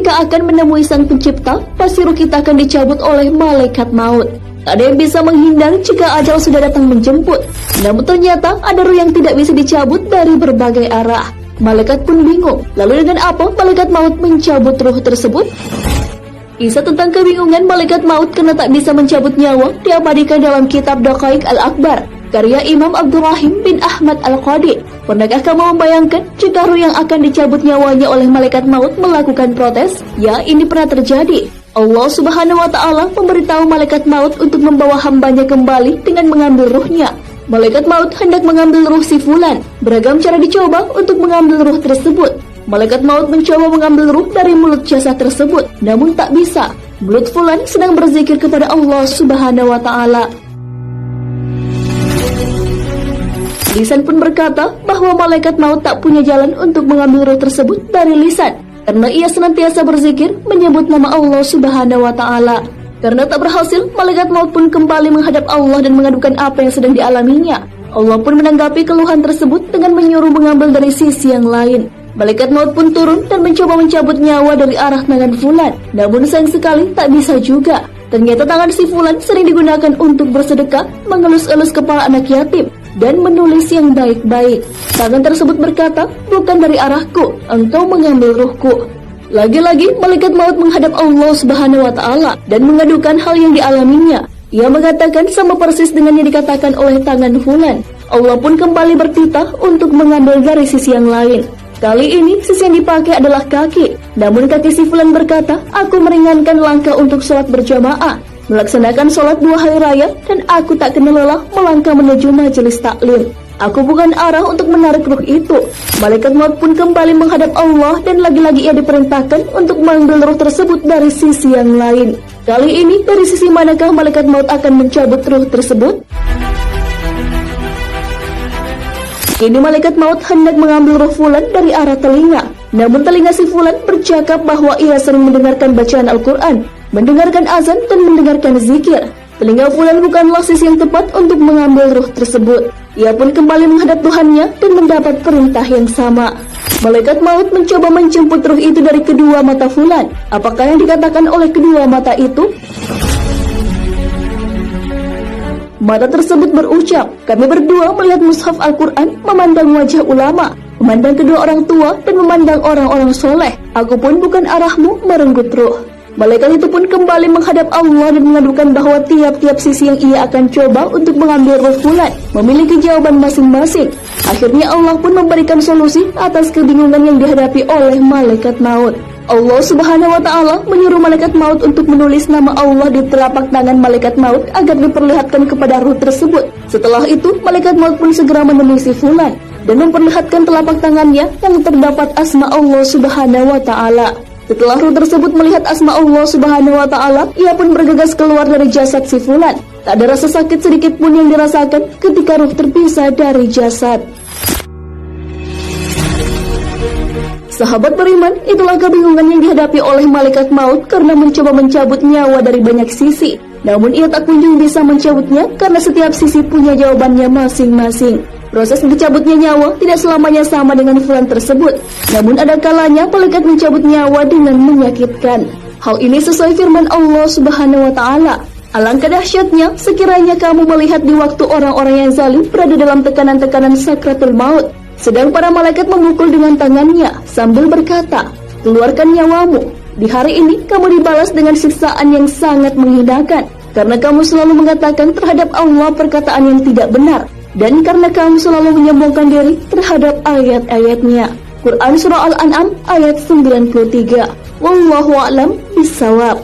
jika akan menemui Sang Pencipta, pasti ruh kita akan dicabut oleh malaikat maut. Tak ada yang bisa menghindar jika ajal sudah datang menjemput. Namun ternyata ada ruh yang tidak bisa dicabut dari berbagai arah. Malaikat pun bingung, lalu dengan apa malaikat maut mencabut ruh tersebut? Kisah tentang kebingungan malaikat maut karena tak bisa mencabut nyawa diabadikan dalam kitab Daqaiq Al-Akbar, karya Imam Abdurrahim bin Ahmad Al-Qadi. Pernahkah kamu membayangkan jika ruh yang akan dicabut nyawanya oleh malaikat maut melakukan protes? Ya, ini pernah terjadi. Allah Subhanahu wa Ta'ala memberitahu malaikat maut untuk membawa hambanya kembali dengan mengambil ruhnya. Malaikat maut hendak mengambil ruh si fulan. Beragam cara dicoba untuk mengambil ruh tersebut. Malaikat maut mencoba mengambil ruh dari mulut jasad tersebut, namun tak bisa. Mulut fulan sedang berzikir kepada Allah Subhanahu wa Ta'ala. Lisan pun berkata bahwa malaikat maut tak punya jalan untuk mengambil ruh tersebut dari lisan, karena ia senantiasa berzikir menyebut nama Allah Subhanahu wa Ta'ala. Karena tak berhasil, malaikat maut pun kembali menghadap Allah dan mengadukan apa yang sedang dialaminya. Allah pun menanggapi keluhan tersebut dengan menyuruh mengambil dari sisi yang lain. Malaikat maut pun turun dan mencoba mencabut nyawa dari arah tangan fulan. Namun sayang sekali tak bisa juga. Ternyata tangan si fulan sering digunakan untuk bersedekah, mengelus-elus kepala anak yatim, dan menulis yang baik-baik. Tangan tersebut berkata, bukan dari arahku, engkau mengambil ruhku. Lagi-lagi malaikat maut menghadap Allah Subhanahu wa Ta'ala dan mengadukan hal yang dialaminya. Ia mengatakan sama persis dengan yang dikatakan oleh tangan fulan. Allah pun kembali bertitah untuk mengambil dari sisi yang lain. Kali ini sisi yang dipakai adalah kaki. Namun kaki si fulan berkata, aku meringankan langkah untuk sholat berjamaah, melaksanakan sholat 2 hari raya, dan aku tak kenal lelah melangkah menuju majelis taklim. Aku bukan arah untuk menarik ruh itu. Malaikat maut pun kembali menghadap Allah dan lagi-lagi ia diperintahkan untuk mengambil ruh tersebut dari sisi yang lain. Kali ini dari sisi manakah malaikat maut akan mencabut ruh tersebut? Kini malaikat maut hendak mengambil ruh fulan dari arah telinga. Namun telinga si fulan bercakap bahwa ia sering mendengarkan bacaan Al-Quran, mendengarkan azan dan mendengarkan zikir. Telinga fulan bukanlah sisi yang tepat untuk mengambil ruh tersebut. Ia pun kembali menghadap Tuhannya dan mendapat perintah yang sama. Malaikat maut mencoba menjemput ruh itu dari kedua mata fulan. Apakah yang dikatakan oleh kedua mata itu? Mata tersebut berucap, kami berdua melihat mushaf Al-Quran, memandang wajah ulama, memandang kedua orang tua, dan memandang orang-orang soleh. Aku pun bukan arahmu, merenggut ruh. Malaikat itu pun kembali menghadap Allah dan mengadukan bahwa tiap-tiap sisi yang ia akan coba untuk mengambil ruh fulan memiliki jawaban masing-masing. Akhirnya Allah pun memberikan solusi atas kebingungan yang dihadapi oleh malaikat maut. Allah Subhanahu wa Ta'ala menyuruh malaikat maut untuk menulis nama Allah di telapak tangan malaikat maut agar diperlihatkan kepada ruh tersebut. Setelah itu, malaikat maut pun segera menemui si fulan dan memperlihatkan telapak tangannya yang terdapat asma Allah Subhanahu wa Ta'ala. Setelah ruh tersebut melihat asma Allah Subhanahu wa Ta'ala, ia pun bergegas keluar dari jasad si fulan. Tak ada rasa sakit sedikit pun yang dirasakan ketika ruh terpisah dari jasad. Sahabat beriman, itulah kebingungan yang dihadapi oleh malaikat maut karena mencoba mencabut nyawa dari banyak sisi. Namun ia tak kunjung bisa mencabutnya karena setiap sisi punya jawabannya masing-masing. Proses dicabutnya nyawa tidak selamanya sama dengan fulan tersebut. Namun ada kalanya malaikat mencabut nyawa dengan menyakitkan. Hal ini sesuai firman Allah Subhanahu wa Ta'ala. Alangkah dahsyatnya sekiranya kamu melihat di waktu orang-orang yang zalim berada dalam tekanan-tekanan sakratul maut, sedang para malaikat memukul dengan tangannya sambil berkata, keluarkan nyawamu. Di hari ini kamu dibalas dengan siksaan yang sangat menghinakan, karena kamu selalu mengatakan terhadap Allah perkataan yang tidak benar, dan karena kamu selalu menyombongkan diri terhadap ayat-ayatnya. Quran Surah Al-An'am ayat 93. Wallahu a'lam bishawab.